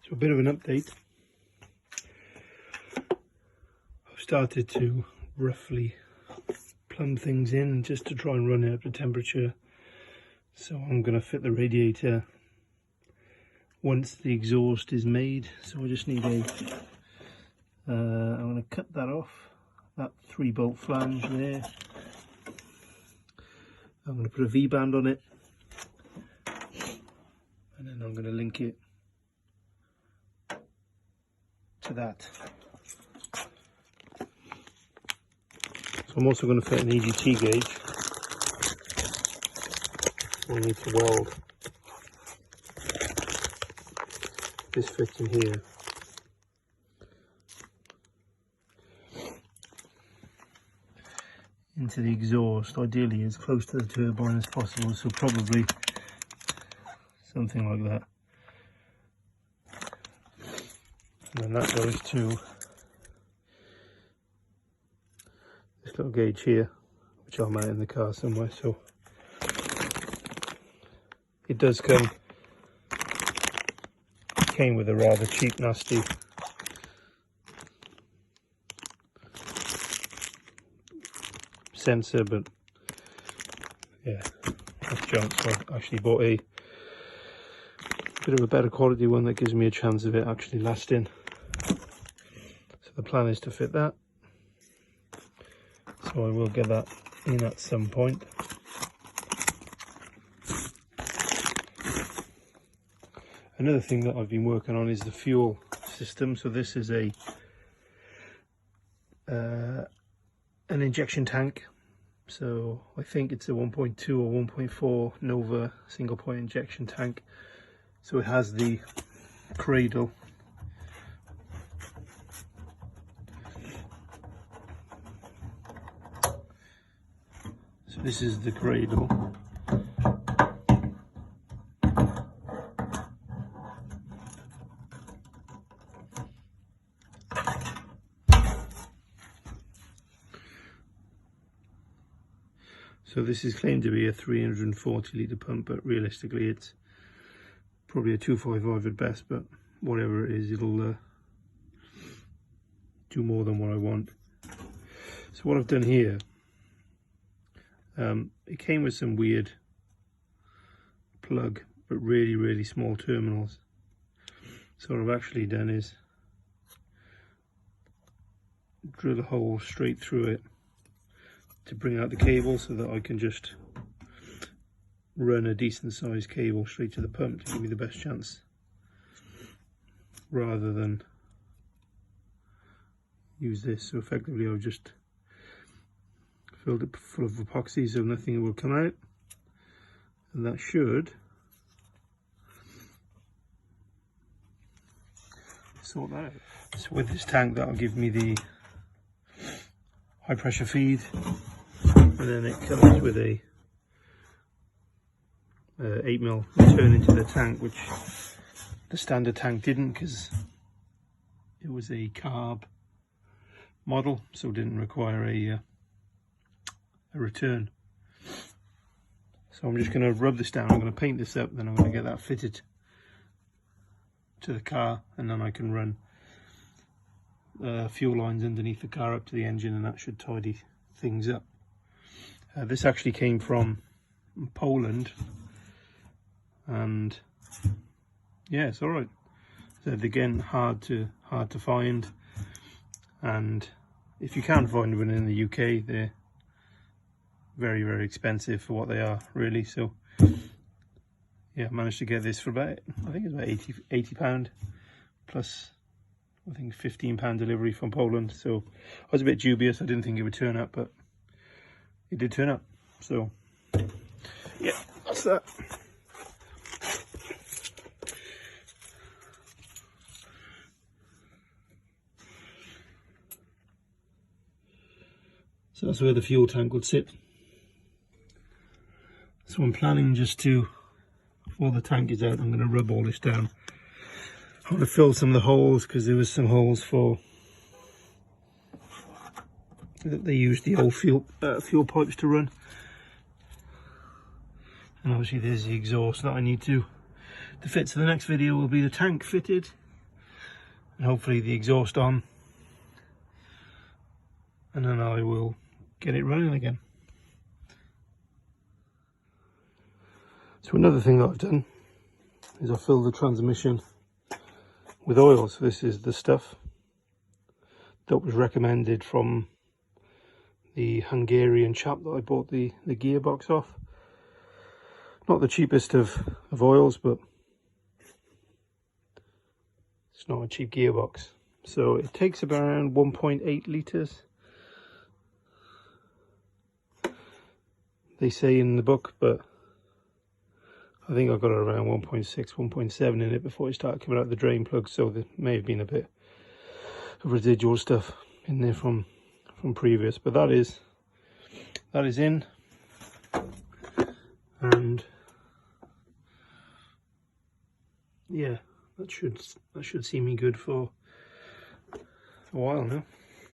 So a bit of an update. I've started to roughly plumb things in just to try and run it up to temperature. So I'm going to fit the radiator once the exhaust is made. So I just need a, I'm going to cut that off, that 3-bolt flange there. I'm going to put a V-band on it, and then I'm going to link it to that. So I'm also going to fit an Egt gauge. I need to weld this fits in here. Into the exhaust, ideally as close to the turbine as possible, so probably something like that. And then that goes to this little gauge here, which I'll mount in the car somewhere. So it does came with a rather cheap, nasty sensor, but yeah, that's junk. So I actually bought a bit of a better quality one that gives me a chance of it actually lasting. So the plan is to fit that, so I will get that in at some point. Another thing that I've been working on is the fuel system. So this is an injection tank. So I think it's a 1.2 or 1.4 Nova single point injection tank. So it has the cradle. So this is the cradle. So this is claimed to be a 340 litre pump, but realistically it's probably a 255 at best, but whatever it is, it'll do more than what I want. So what I've done here, it came with some weird plug, but really small terminals. So what I've actually done is drill a hole straight through it to bring out the cable, so that I can just run a decent sized cable straight to the pump to give me the best chance, rather than use this. So effectively I've just filled it full of epoxy so nothing will come out, and that should sort that out. So with this tank, that'll give me the high pressure feed, and then it comes with a 8mm return into the tank, which the standard tank didn't, because it was a carb model, so it didn't require a return. So I'm just going to rub this down, I'm going to paint this up, then I'm going to get that fitted to the car, and then I can run fuel lines underneath the car up to the engine, and that should tidy things up. This actually came from Poland, and yeah, it's all right. So again, hard to find, and if you can't find one in the UK, they're very expensive for what they are, really. So yeah, I managed to get this for about, I think it's about 80 £80 plus I think £15 delivery from Poland. So I was a bit dubious, I didn't think it would turn up, but it did turn up. So yeah, that's that. So that's where the fuel tank would sit. So I'm planning just to, while the tank is out, I'm going to rub all this down. I'm going to fill some of the holes, because there was some holes for that they used the old fuel pipes to run, and obviously there's the exhaust that I need to fit. So the next video will be the tank fitted, and hopefully the exhaust on, and then I will get it running again. So another thing that I've done is I filled the transmission with oil. So this is the stuff that was recommended from the Hungarian chap that I bought the gearbox off. Not the cheapest of oils, but it's not a cheap gearbox. So it takes about around 1.8 litres, they say in the book, but I think I got around 1.6, 1.7 in it before it started coming out the drain plug, so there may have been a bit of residual stuff in there from previous, but that is in, and yeah, that should see me good for a while now.